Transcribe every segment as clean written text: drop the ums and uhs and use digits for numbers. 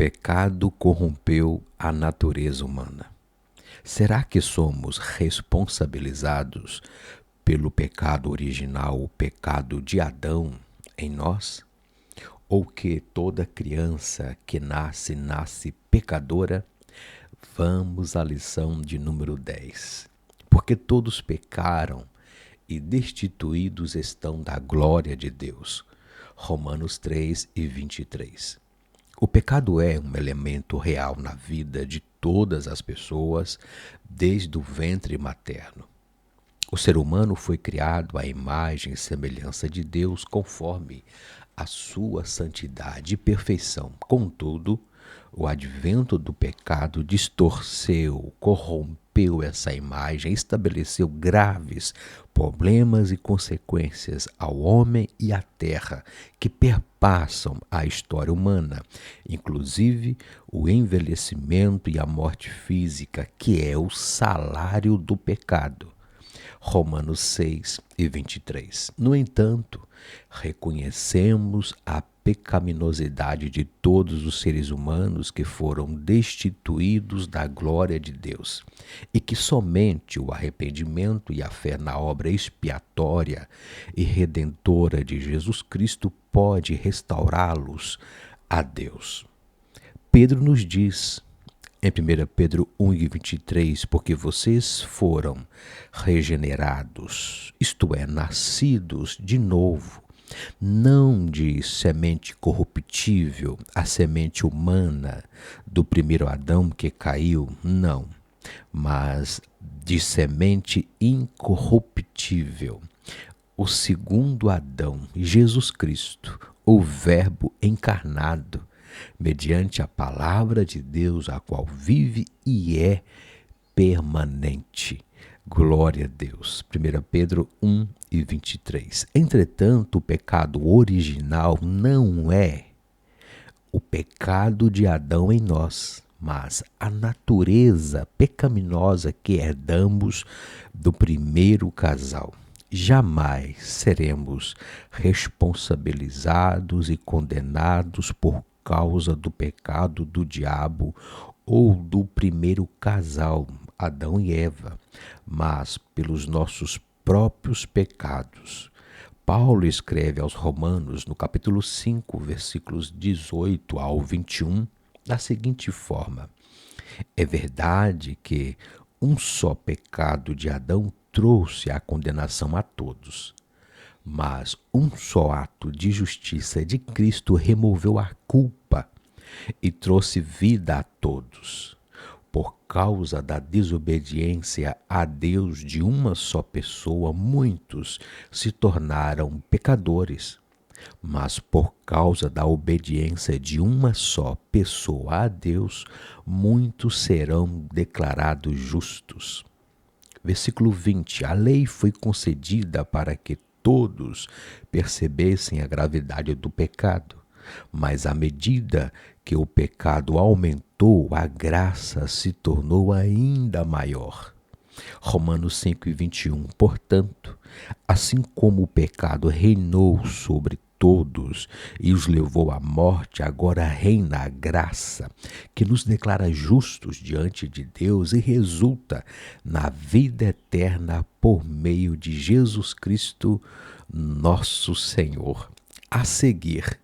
pecado corrompeu a natureza humana. Será que somos responsabilizados pelo pecado original, o pecado de Adão em nós? Ou que toda criança que nasce pecadora? Vamos à lição de número 10. Porque todos pecaram e destituídos estão da glória de Deus. Romanos 3:23. O pecado é um elemento real na vida de todas as pessoas, desde o ventre materno. O ser humano foi criado à imagem e semelhança de Deus conforme a sua santidade e perfeição. Contudo, o advento do pecado distorceu, corrompeu essa imagem, estabeleceu graves problemas e consequências ao homem e à terra que perpassam a história humana, inclusive o envelhecimento e a morte física, que é o salário do pecado. Romanos 6:23. No entanto, reconhecemos a pecaminosidade de todos os seres humanos que foram destituídos da glória de Deus e que somente o arrependimento e a fé na obra expiatória e redentora de Jesus Cristo pode restaurá-los a Deus. Pedro nos diz em 1 Pedro 1:23, porque vocês foram regenerados, isto é, nascidos de novo, não de semente corruptível, a semente humana do primeiro Adão que caiu, não, mas de semente incorruptível, o segundo Adão, Jesus Cristo, o Verbo encarnado, mediante a palavra de Deus, a qual vive e é permanente. Glória a Deus. 1 Pedro 1:23. Entretanto, o pecado original não é o pecado de Adão em nós, mas a natureza pecaminosa que herdamos do primeiro casal. Jamais seremos responsabilizados e condenados por causa do pecado do diabo ou do primeiro casal, Adão e Eva, mas pelos nossos próprios pecados. Paulo escreve aos Romanos, no capítulo 5, versículos 18 ao 21, da seguinte forma: é verdade que um só pecado de Adão trouxe a condenação a todos. Mas um só ato de justiça de Cristo removeu a culpa e trouxe vida a todos. Por causa da desobediência a Deus de uma só pessoa, muitos se tornaram pecadores. Mas por causa da obediência de uma só pessoa a Deus, muitos serão declarados justos. Versículo 20. A lei foi concedida para que todos percebessem a gravidade do pecado, mas à medida que o pecado aumentou, a graça se tornou ainda maior. Romanos 5:21. Portanto, assim como o pecado reinou sobre todos e os levou à morte, agora reina a graça, que nos declara justos diante de Deus e resulta na vida eterna por meio de Jesus Cristo, nosso Senhor. A seguir,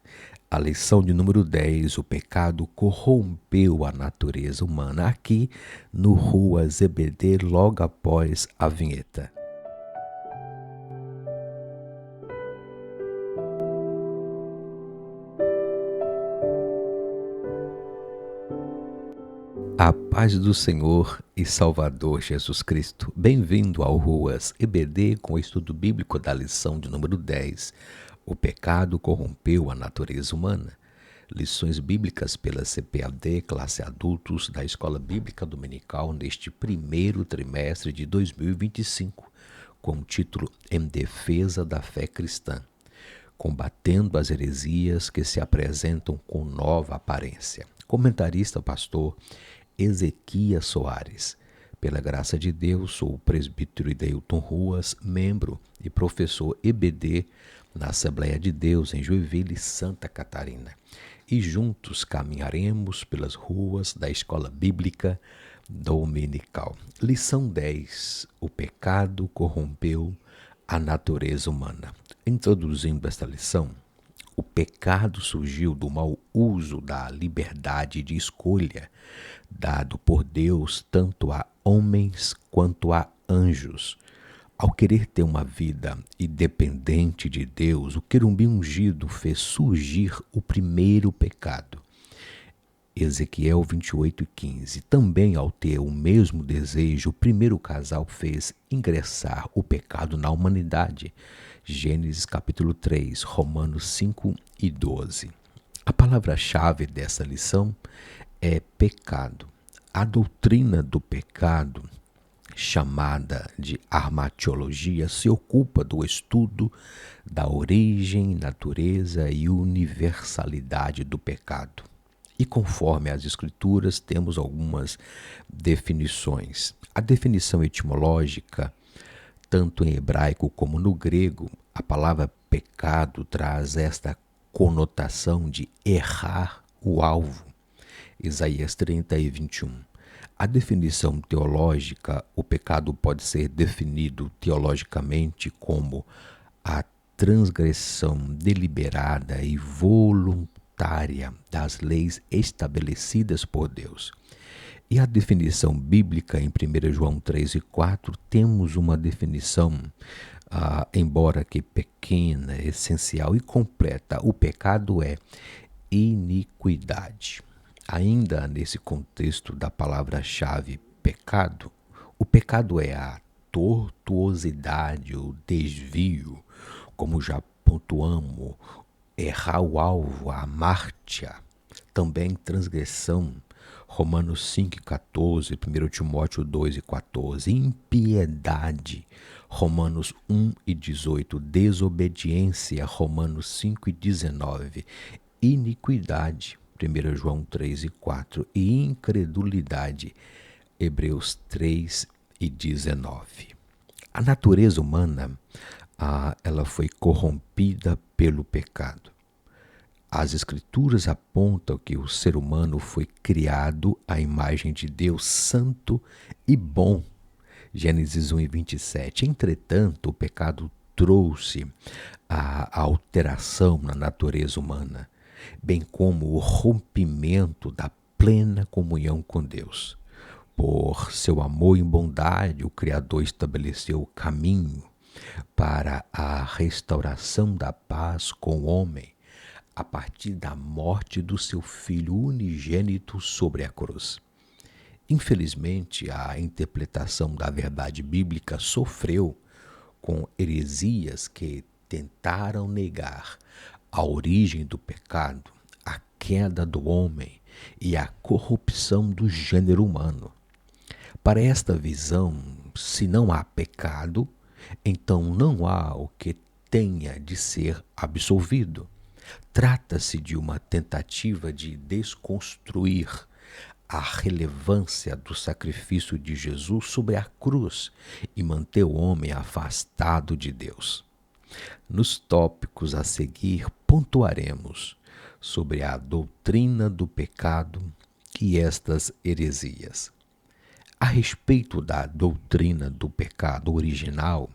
a lição de número 10, o pecado corrompeu a natureza humana, aqui no Ruas EBD, logo após a vinheta. A paz do Senhor e Salvador Jesus Cristo. Bem-vindo ao Ruas EBD com o estudo bíblico da lição de número 10. O pecado corrompeu a natureza humana. Lições bíblicas pela CPAD, classe adultos, da Escola Bíblica Dominical neste primeiro trimestre de 2025, com o título Em Defesa da Fé Cristã, combatendo as heresias que se apresentam com nova aparência. Comentarista pastor Ezequias Soares. Pela graça de Deus, sou o presbítero Ideilton Ruas, membro e professor EBD na Assembleia de Deus em Joinville, Santa Catarina. e juntos caminharemos pelas ruas da Escola Bíblica Dominical. Lição 10. O pecado corrompeu a natureza humana. Introduzindo esta lição, o pecado surgiu do mau uso da liberdade de escolha dado por Deus tanto a homens quanto a anjos. Ao querer ter uma vida independente de Deus, o querubim ungido fez surgir o primeiro pecado. Ezequiel 28:15. Também, ao ter o mesmo desejo, o primeiro casal fez ingressar o pecado na humanidade. Gênesis capítulo 3, Romanos 5:12. A palavra-chave dessa lição é pecado. A doutrina do pecado, chamada de armatiologia, se ocupa do estudo da origem, natureza e universalidade do pecado. E conforme as Escrituras, temos algumas definições. A definição etimológica, tanto em hebraico como no grego, a palavra pecado traz esta conotação de errar o alvo. Isaías 30:21. A definição teológica, o pecado pode ser definido teologicamente como a transgressão deliberada e voluntária das leis estabelecidas por Deus. E a definição bíblica, em 1 João 3:4, temos uma definição, embora que pequena, essencial e completa. O pecado é iniquidade. Ainda nesse contexto da palavra-chave pecado, o pecado é a tortuosidade, o desvio, como já pontuamos, errar o alvo, a amartia, também transgressão, Romanos 5:14, 1 Timóteo 2:14, impiedade, Romanos 1:18, desobediência, Romanos 5:19, iniquidade, 1 João 3:4 e incredulidade, Hebreus 3:19. A natureza humana, ela foi corrompida pelo pecado. As Escrituras apontam que o ser humano foi criado à imagem de Deus santo e bom. Gênesis 1:27. Entretanto, o pecado trouxe a alteração na natureza humana, bem como o rompimento da plena comunhão com Deus. Por seu amor e bondade, o Criador estabeleceu o caminho para a restauração da paz com o homem, a partir da morte do seu Filho unigênito sobre a cruz. Infelizmente, a interpretação da verdade bíblica sofreu com heresias que tentaram negar a origem do pecado, a queda do homem e a corrupção do gênero humano. Para esta visão, se não há pecado, então não há o que tenha de ser absolvido. Trata-se de uma tentativa de desconstruir a relevância do sacrifício de Jesus sobre a cruz e manter o homem afastado de Deus. Nos tópicos a seguir, pontuaremos sobre a doutrina do pecado e estas heresias. A respeito da doutrina do pecado original,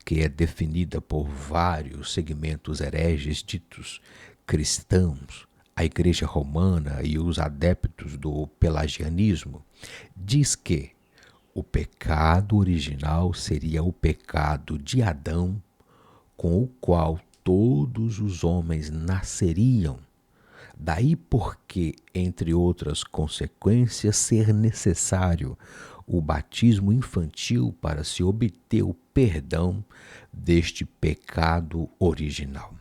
que é definida por vários segmentos hereges ditos cristãos, a Igreja Romana e os adeptos do pelagianismo, diz que o pecado original seria o pecado de Adão, com o qual todos os homens nasceriam. Daí porque, entre outras consequências, ser necessário o batismo infantil para se obter o perdão deste pecado original.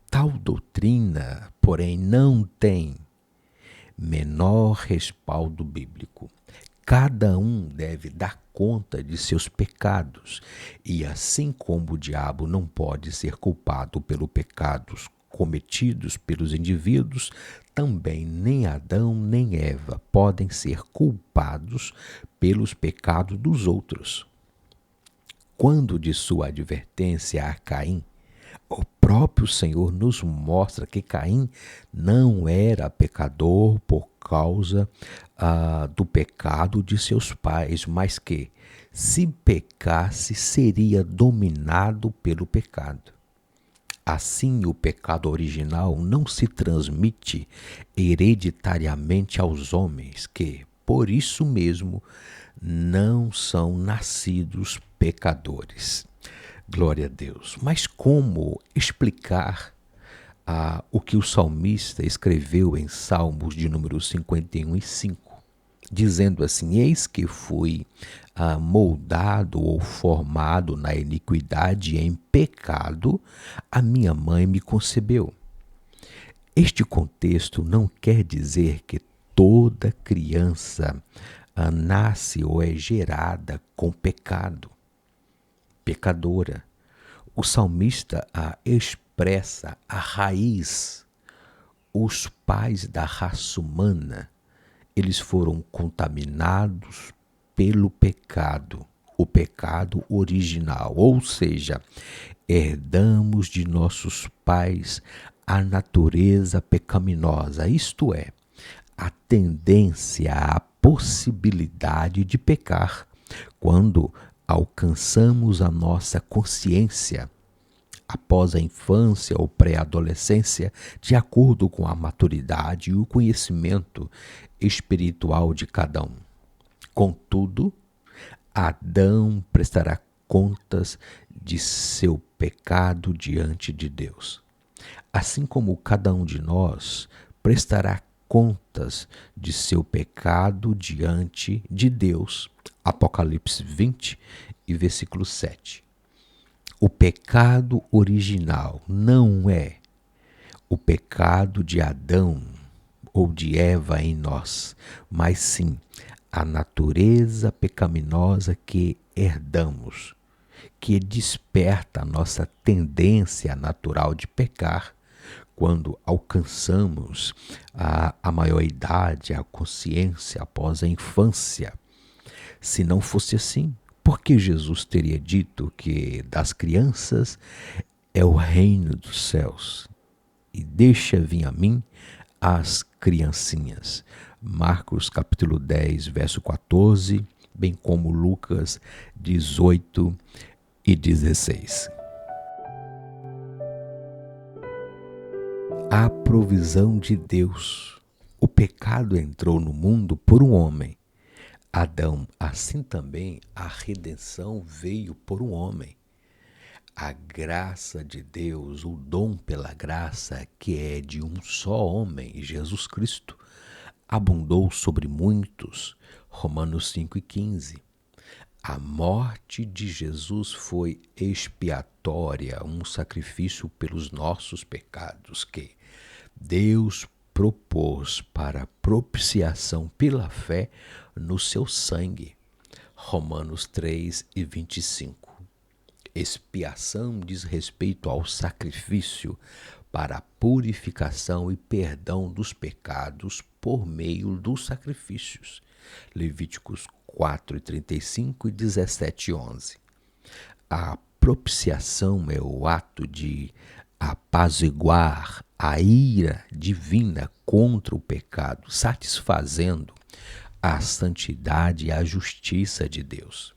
Tal doutrina, porém, não tem menor respaldo bíblico. Cada um deve dar conta de seus pecados, e assim como o diabo não pode ser culpado pelos pecados cometidos pelos indivíduos, também nem Adão nem Eva podem ser culpados pelos pecados dos outros. Quando de sua advertência a Caim, o próprio Senhor nos mostra que Caim não era pecador por causa do pecado de seus pais, mas que, se pecasse, seria dominado pelo pecado. Assim, o pecado original não se transmite hereditariamente aos homens, que, por isso mesmo, não são nascidos pecadores. Glória a Deus. Mas como explicar o que o salmista escreveu em Salmos de número 51 e 5? Dizendo assim: eis que fui moldado ou formado na iniquidade e em pecado, a minha mãe me concebeu. Este contexto não quer dizer que toda criança nasce ou é gerada com pecado, pecadora. O salmista expressa a raiz. Os pais da raça humana, eles foram contaminados pelo pecado, o pecado original, ou seja, herdamos de nossos pais a natureza pecaminosa, isto é, a tendência, a possibilidade de pecar, quando alcançamos a nossa consciência após a infância ou pré-adolescência, de acordo com a maturidade e o conhecimento espiritual de cada um. Contudo, Adão prestará contas de seu pecado diante de Deus. Assim como cada um de nós prestará contas de seu pecado diante de Deus. Apocalipse 20 e versículo 7. O pecado original não é o pecado de Adão ou de Eva em nós, mas sim a natureza pecaminosa que herdamos, que desperta a nossa tendência natural de pecar quando alcançamos a maioridade, a consciência após a infância. Se não fosse assim, por que Jesus teria dito que das crianças é o reino dos céus? E deixa vir a mim as criancinhas. Marcos capítulo 10, verso 14, bem como Lucas 18 e 16. A provisão de Deus. O pecado entrou no mundo por um homem, Adão. Assim também a redenção veio por um homem. A graça de Deus, o dom pela graça, que é de um só homem, Jesus Cristo, abundou sobre muitos. Romanos 5,15. A morte de Jesus foi expiatória, um sacrifício pelos nossos pecados que Deus propôs para propiciação pela fé no seu sangue. Romanos 3 e 25. Expiação diz respeito ao sacrifício para a purificação e perdão dos pecados por meio dos sacrifícios. Levíticos 4, 35 e 17, 11. A propiciação é o ato de apaziguar a ira divina contra o pecado, satisfazendo a santidade e a justiça de Deus.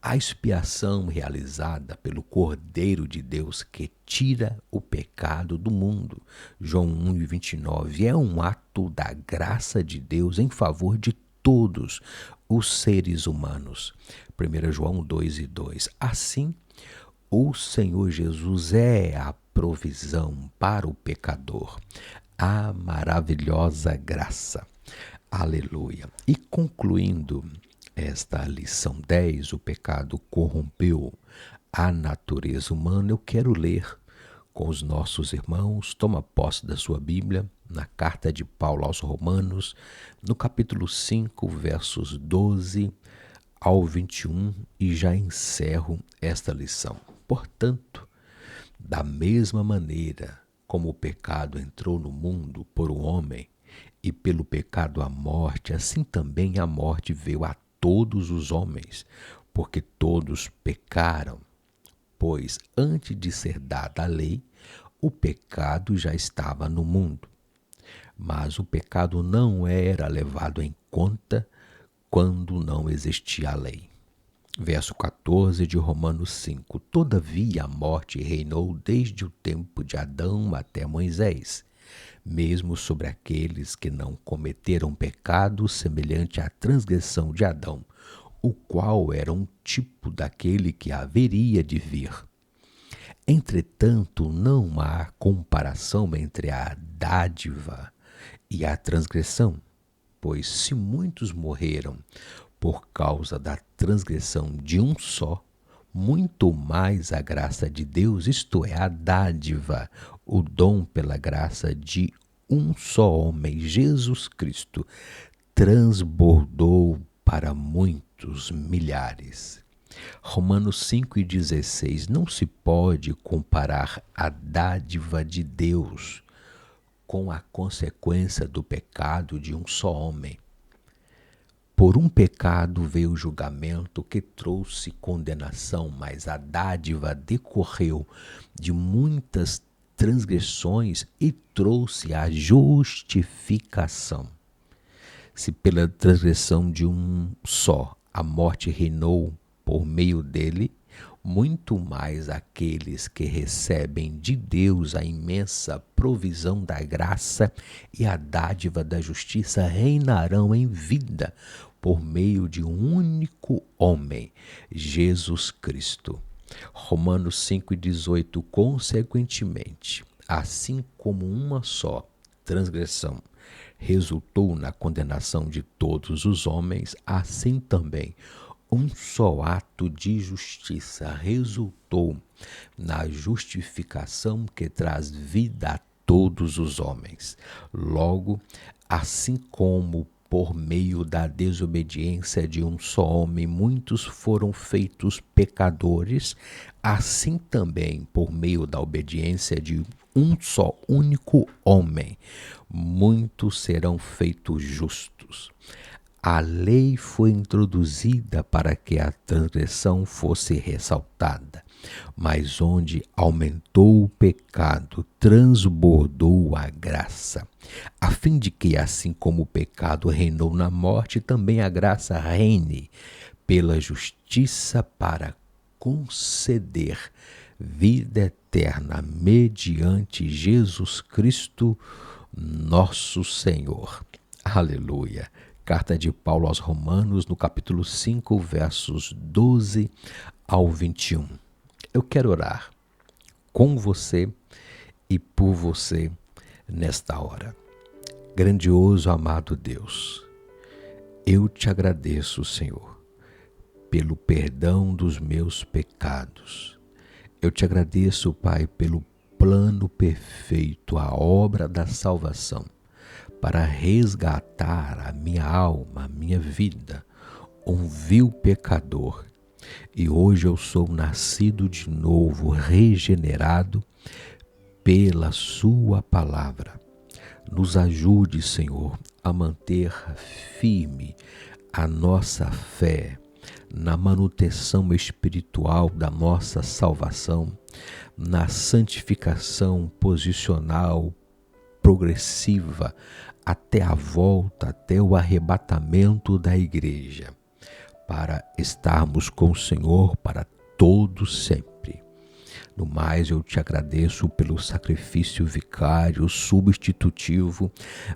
A expiação realizada pelo Cordeiro de Deus que tira o pecado do mundo, João 1 e 29, é um ato da graça de Deus em favor de todos os seres humanos. 1 João 2 e 2. Assim, o Senhor Jesus é a provisão para o pecador, a maravilhosa graça. Aleluia. E concluindo esta lição 10, o pecado corrompeu a natureza humana, eu quero ler com os nossos irmãos. Toma posse da sua Bíblia, na carta de Paulo aos Romanos, no capítulo 5, versos 12 ao 21, e já encerro esta lição. Portanto, da mesma maneira como o pecado entrou no mundo por um homem, e pelo pecado a morte, assim também a morte veio a todos os homens, porque todos pecaram. Pois antes de ser dada a lei, o pecado já estava no mundo, mas o pecado não era levado em conta quando não existia a lei. Verso 14 de Romanos 5. Todavia a morte reinou desde o tempo de Adão até Moisés, mesmo sobre aqueles que não cometeram pecado semelhante à transgressão de Adão, o qual era um tipo daquele que haveria de vir. Entretanto, não há comparação entre a dádiva e a transgressão, pois se muitos morreram por causa da transgressão de um só, muito mais a graça de Deus, isto é, a dádiva, o dom pela graça de um só homem, Jesus Cristo, transbordou para muitos milhares. Romanos 5,16. Não se pode comparar a dádiva de Deus com a consequência do pecado de um só homem. Por um pecado veio o julgamento que trouxe condenação, mas a dádiva decorreu de muitas transgressões e trouxe a justificação. Se pela transgressão de um só a morte reinou por meio dele, muito mais aqueles que recebem de Deus a imensa provisão da graça e a dádiva da justiça reinarão em vida por meio de um único homem, Jesus Cristo. Romanos 5,18. Consequentemente, assim como uma só transgressão resultou na condenação de todos os homens, assim também um só ato de justiça resultou na justificação que traz vida a todos os homens. Logo, assim como por meio da desobediência de um só homem muitos foram feitos pecadores, assim também por meio da obediência de um só único homem muitos serão feitos justos. A lei foi introduzida para que a transgressão fosse ressaltada, mas onde aumentou o pecado, transbordou a graça, a fim de que, assim como o pecado reinou na morte, também a graça reine pela justiça para conceder vida eterna mediante Jesus Cristo, nosso Senhor. Aleluia. Carta de Paulo aos Romanos, no capítulo 5, versos 12 ao 21. Eu quero orar com você e por você nesta hora. Grandioso, amado Deus, eu te agradeço, Senhor, pelo perdão dos meus pecados. Eu te agradeço, Pai, pelo plano perfeito, a obra da salvação, para resgatar a minha alma, a minha vida, um vil pecador. E hoje eu sou nascido de novo, regenerado pela sua palavra. Nos ajude, Senhor, a manter firme a nossa fé na manutenção espiritual da nossa salvação, na santificação posicional progressiva até a volta, até o arrebatamento da igreja, para estarmos com o Senhor para todo sempre. No mais, eu te agradeço pelo sacrifício vicário, substitutivo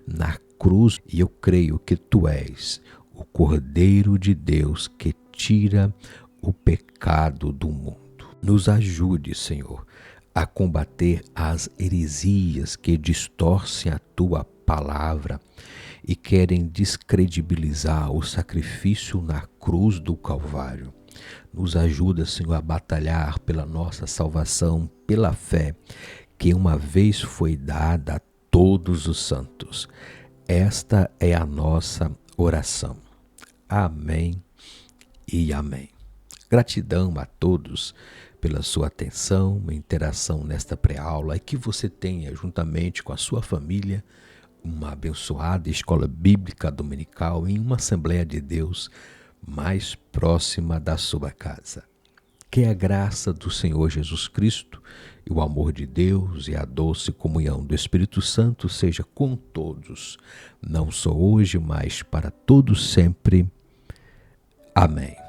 na cruz, e eu creio que tu és o Cordeiro de Deus que tira o pecado do mundo. Nos ajude, Senhor, a combater as heresias que distorcem a tua palavra e querem descredibilizar o sacrifício na cruz do Calvário. Nos ajuda, Senhor, a batalhar pela nossa salvação, pela fé que uma vez foi dada a todos os santos. Esta é a nossa oração. Amém e amém. Gratidão a todos pela sua atenção e interação nesta pré-aula, e que você tenha, juntamente com a sua família, uma abençoada escola bíblica dominical em uma Assembleia de Deus mais próxima da sua casa. Que a graça do Senhor Jesus Cristo e o amor de Deus e a doce comunhão do Espírito Santo seja com todos, não só hoje, mas para todos sempre. Amém.